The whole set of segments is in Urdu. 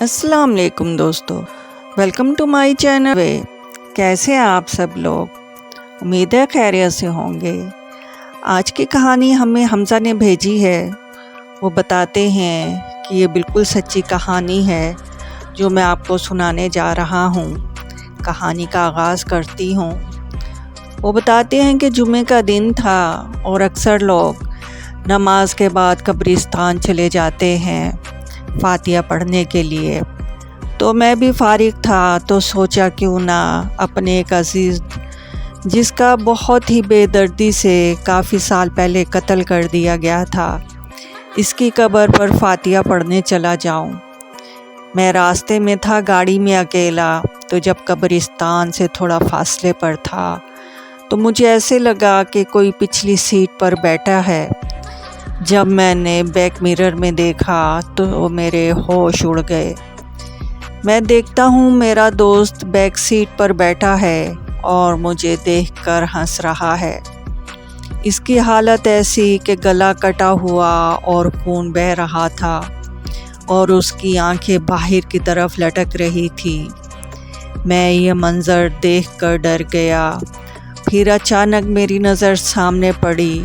السلام علیکم دوستو، ویلکم ٹو مائی چینل وے۔ کیسے ہیں آپ سب لوگ؟ امید ہے خیریت سے ہوں گے۔ آج کی کہانی ہمیں حمزہ نے بھیجی ہے۔ وہ بتاتے ہیں کہ یہ بالکل سچی کہانی ہے جو میں آپ کو سنانے جا رہا ہوں۔ کہانی کا آغاز کرتی ہوں۔ وہ بتاتے ہیں کہ جمعے کا دن تھا اور اکثر لوگ نماز کے بعد قبرستان چلے جاتے ہیں فاتحہ پڑھنے کے لیے۔ تو میں بھی فارغ تھا تو سوچا کیوں نہ اپنے ایک عزیز جس کا بہت ہی بے دردی سے کافی سال پہلے قتل کر دیا گیا تھا، اس کی قبر پر فاتحہ پڑھنے چلا جاؤں۔ میں راستے میں تھا گاڑی میں اکیلا، تو جب قبرستان سے تھوڑا فاصلے پر تھا تو مجھے ایسے لگا کہ کوئی پچھلی سیٹ پر بیٹھا ہے۔ جب میں نے بیک مرر میں دیکھا تو میرے ہوش اڑ گئے۔ میں دیکھتا ہوں میرا دوست بیک سیٹ پر بیٹھا ہے اور مجھے دیکھ کر ہنس رہا ہے۔ اس کی حالت ایسی کہ گلا کٹا ہوا اور خون بہہ رہا تھا اور اس کی آنکھیں باہر کی طرف لٹک رہی تھی۔ میں یہ منظر دیکھ کر ڈر گیا۔ پھر اچانک میری نظر سامنے پڑی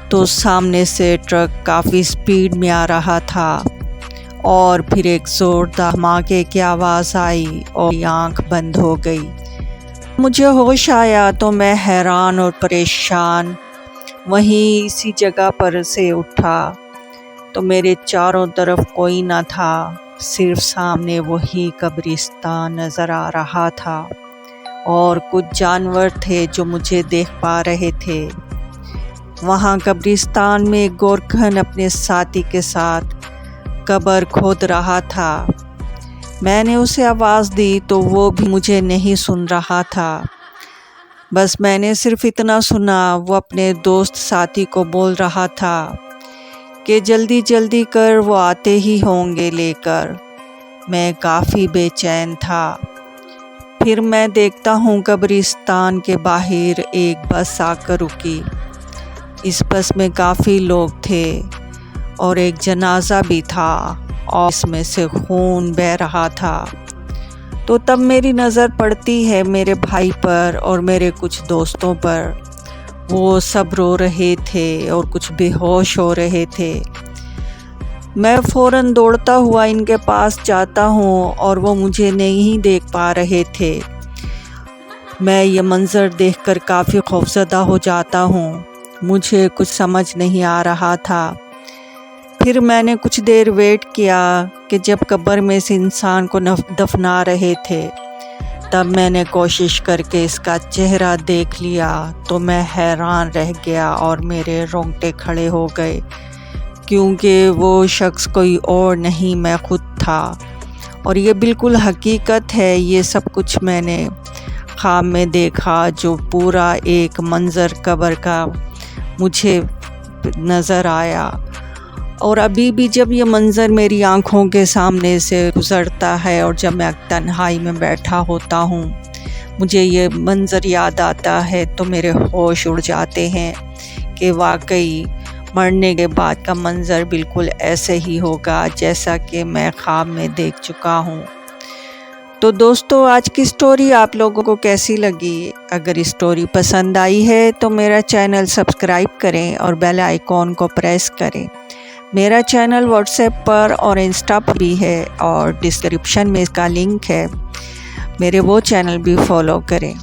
تو سامنے سے ٹرک کافی سپیڈ میں آ رہا تھا اور پھر ایک زوردار دھماکے کی آواز آئی اور آنکھ بند ہو گئی۔ مجھے ہوش آیا تو میں حیران اور پریشان وہیں اسی جگہ پر سے اٹھا تو میرے چاروں طرف کوئی نہ تھا، صرف سامنے وہی قبرستان نظر آ رہا تھا اور کچھ جانور تھے جو مجھے دیکھ پا رہے تھے۔ وہاں قبرستان میں ایک گورکھن اپنے ساتھی کے ساتھ قبر کھود رہا تھا۔ میں نے اسے آواز دی تو وہ بھی مجھے نہیں سن رہا تھا۔ بس میں نے صرف اتنا سنا، وہ اپنے دوست ساتھی کو بول رہا تھا کہ جلدی جلدی کر، وہ آتے ہی ہوں گے لے کر۔ میں کافی بے چین تھا۔ پھر میں دیکھتا ہوں قبرستان کے باہر ایک بس آ کر رکی۔ اس بس میں کافی لوگ تھے اور ایک جنازہ بھی تھا اور اس میں سے خون بہہ رہا تھا۔ تو تب میری نظر پڑتی ہے میرے بھائی پر اور میرے کچھ دوستوں پر۔ وہ سب رو رہے تھے اور کچھ بے ہوش ہو رہے تھے۔ میں فوراً دوڑتا ہوا ان کے پاس جاتا ہوں اور وہ مجھے نہیں دیکھ پا رہے تھے۔ میں یہ منظر دیکھ کر کافی خوفزدہ ہو جاتا ہوں۔ مجھے کچھ سمجھ نہیں آ رہا تھا۔ پھر میں نے کچھ دیر ویٹ کیا کہ جب قبر میں سے انسان کو دفنا رہے تھے، تب میں نے کوشش کر کے اس کا چہرہ دیکھ لیا تو میں حیران رہ گیا اور میرے رونگٹے کھڑے ہو گئے، کیونکہ وہ شخص کوئی اور نہیں، میں خود تھا۔ اور یہ بالکل حقیقت ہے، یہ سب کچھ میں نے خواب میں دیکھا، جو پورا ایک منظر قبر کا مجھے نظر آیا۔ اور ابھی بھی جب یہ منظر میری آنکھوں کے سامنے سے گزرتا ہے اور جب میں تنہائی میں بیٹھا ہوتا ہوں، مجھے یہ منظر یاد آتا ہے تو میرے ہوش اڑ جاتے ہیں کہ واقعی مرنے کے بعد کا منظر بالکل ایسے ہی ہوگا جیسا کہ میں خواب میں دیکھ چکا ہوں۔ تو دوستو، آج کی سٹوری آپ لوگوں کو کیسی لگی؟ اگر سٹوری پسند آئی ہے تو میرا چینل سبسکرائب کریں اور بیل آئیکن کو پریس کریں۔ میرا چینل واٹس ایپ پر اور انسٹا پر بھی ہے اور ڈسکرپشن میں اس کا لنک ہے، میرے وہ چینل بھی فالو کریں۔